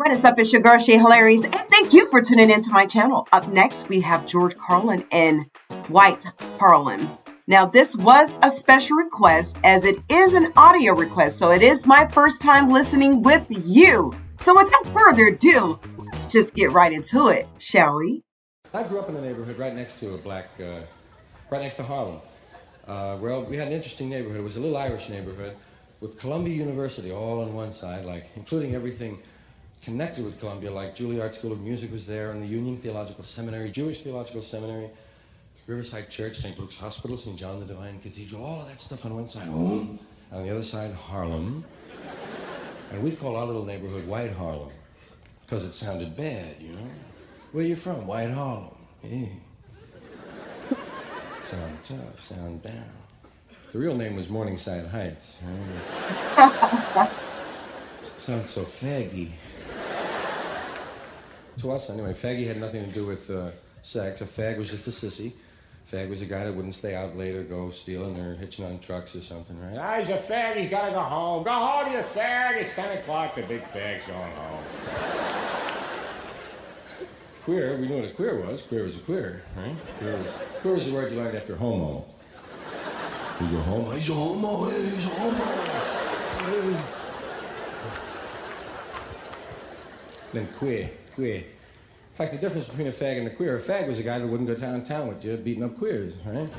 What is up? It's your girl, Shay Hilarious, and thank you for tuning into my channel. Up next, we have George Carlin and White Harlem. Now, this was a special request as it is an audio request, so it is my first time listening with you. So without further ado, let's just get right into it, shall we? I grew up in a neighborhood right next to right next to Harlem. Well, we had an interesting neighborhood. It was a little Irish neighborhood with Columbia University all on one side, like including everything connected with Columbia, like Juilliard School of Music was there, and the Union Theological Seminary, Jewish Theological Seminary, Riverside Church, St. Luke's Hospital, St. John the Divine Cathedral, all of that stuff on one side. And on the other side, Harlem. And we call our little neighborhood White Harlem because it sounded bad, you know? Where you from? White Harlem. Yeah. Sound tough, sound down. The real name was Morningside Heights. Sounds so faggy. To us, anyway, faggy had nothing to do with sex. A fag was just a sissy. Fag was a guy that wouldn't stay out late or go stealing or hitching on trucks or something, right? Ah, he's a fag, he's gotta go home. Go home, you fag. It's 10 o'clock, the big fag's going home. Queer, we knew what a queer was. Queer was a queer, right? Queer was the word you learned after homo. He's a homo. He's a homo. Hey, he's a homo. Hey. Then queer. In fact, the difference between a fag and a fag was a guy that wouldn't go downtown with you, beating up queers, right?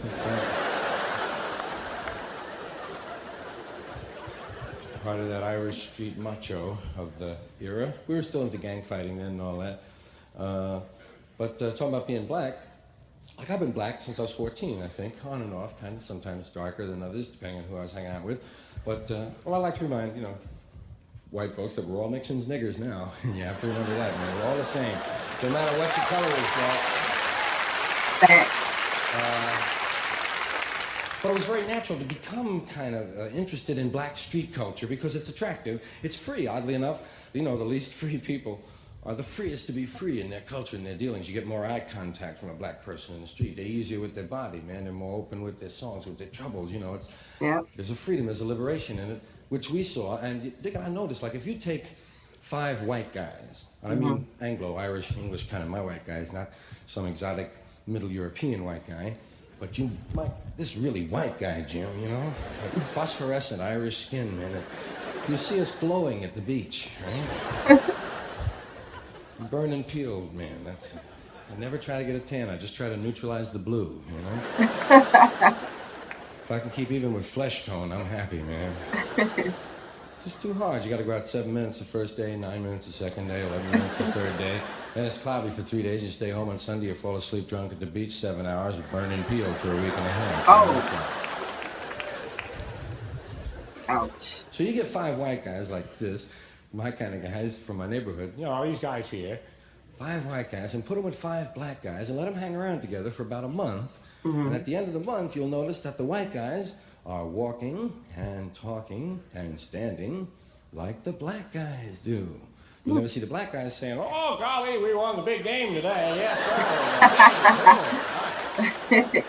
Part of that Irish street macho of the era. We were still into gang fighting then and all that. But talking about being black, like I've been black since I was 14, I think, on and off, kind of, sometimes darker than others, depending on who I was hanging out with. But, well, I like to remind, white folks that we're all mixing niggers now. You have to remember that, man. We're all the same. No matter what your color is, but it was very natural to become kind of interested in black street culture because it's attractive. It's free, oddly enough. The least free people are the freest to be free in their culture and their dealings. You get more eye contact from a black person in the street. They're easier with their body, man. They're more open with their songs, with their troubles. There's a freedom, there's a liberation in it, which we saw. And I noticed, like, if you take 5 white guys, I mean Anglo, Irish, English kind of my white guys, not some exotic Middle European white guy, but this really white guy, Jim, like phosphorescent Irish skin, man. You see us glowing at the beach, right? Burned and peeled, man. I never try to get a tan. I just try to neutralize the blue, If I can keep even with flesh tone, I'm happy, man. It's just too hard. You got to go out 7 minutes the first day, 9 minutes the second day, 11 minutes the third day. Then it's cloudy for 3 days. You stay home on Sunday, you fall asleep drunk at the beach 7 hours, burn and peel for a week and a half. Oh. Ouch. So you get 5 white guys like this, my kind of guys from my neighborhood, these guys here, 5 white guys, and put them with 5 black guys and let them hang around together for about a month. And at the end of the month, you'll notice that the white guys are walking and talking and standing like the black guys do. You'll never see the black guys saying, "Oh, golly, we won the big game today. Yes, sir."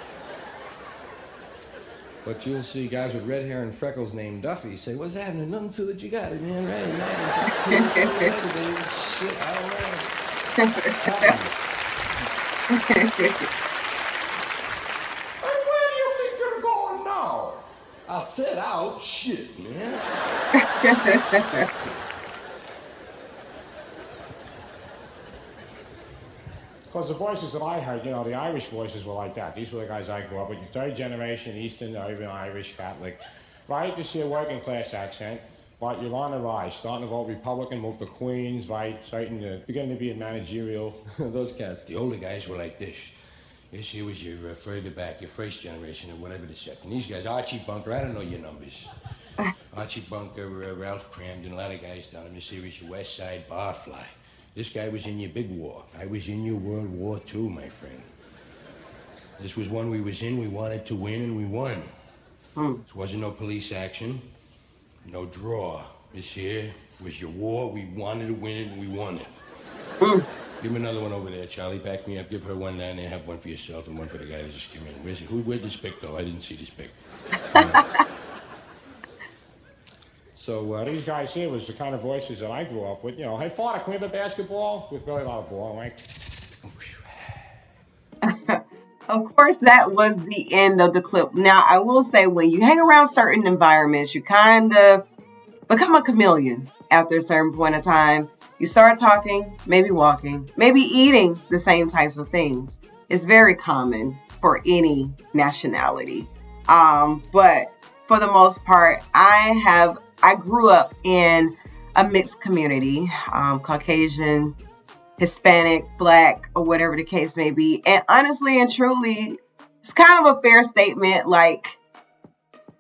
But you'll see guys with red hair and freckles named Duffy say, "What's happening? Nothing to it. You got it, man. Right, nice. That's cool. Baby. Shit, Hey, where do you think you're going now? I said out. Shit, man. Because the voices that I heard, the Irish voices were like that. These were the guys I grew up with. 3rd generation, Eastern, even Irish, Catholic. Right? You see a working class accent, but you're on the rise. Starting to vote Republican, move to Queens, right? Starting to, beginning to be in managerial. Those cats. The older guys were like this. This here was your further back, your first generation, or whatever the second. These guys, Archie Bunker, I don't know your numbers. Archie Bunker, Ralph Cramden, a lot of guys down in the series, your West Side Barfly. This guy was in your big war. I was in your World War II, my friend. This was one we was in, we wanted to win, and we won. This wasn't no police action, no draw. This here was your war, we wanted to win it, and we won it. Give me another one over there, Charlie. Back me up, give her one down there, have one for yourself and one for the guy that just came in. Where'd this pick go? I didn't see this pick. So these guys here was the kind of voices that I grew up with. Hey, father, can we have a basketball? With really a lot of ball, right? Of course, that was the end of the clip. Now, I will say, when you hang around certain environments, you kind of become a chameleon after a certain point of time. You start talking, maybe walking, maybe eating the same types of things. It's very common for any nationality. But for the most part, I grew up in a mixed community, Caucasian, Hispanic, Black, or whatever the case may be. And honestly and truly, it's kind of a fair statement. Like,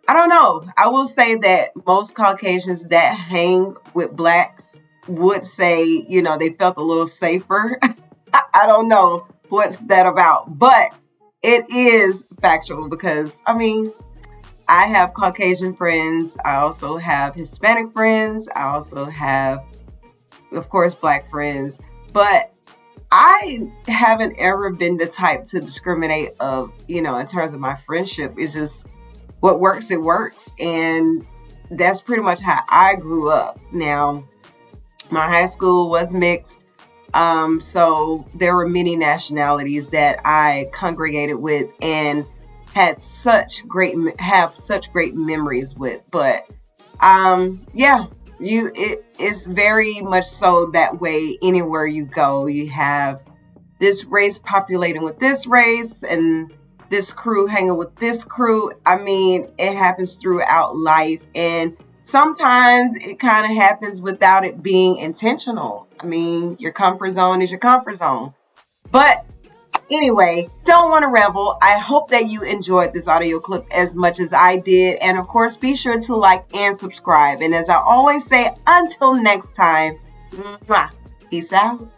I don't know. I will say that most Caucasians that hang with Blacks would say, they felt a little safer. I don't know what's that about, but it is factual because, I have Caucasian friends. I also have Hispanic friends. I also have, of course, Black friends. But I haven't ever been the type to discriminate in terms of my friendship. It's just what works, it works. And that's pretty much how I grew up. Now, my high school was mixed. So there were many nationalities that I congregated with and have such great memories with. But it's very much so that way. Anywhere you go, you have this race populating with this race and this crew hanging with this crew. It happens throughout life, and sometimes it kind of happens without it being intentional. Your comfort zone is your comfort zone. But anyway, don't want to ramble. I hope that you enjoyed this audio clip as much as I did. And of course, be sure to like and subscribe. And as I always say, until next time, peace out.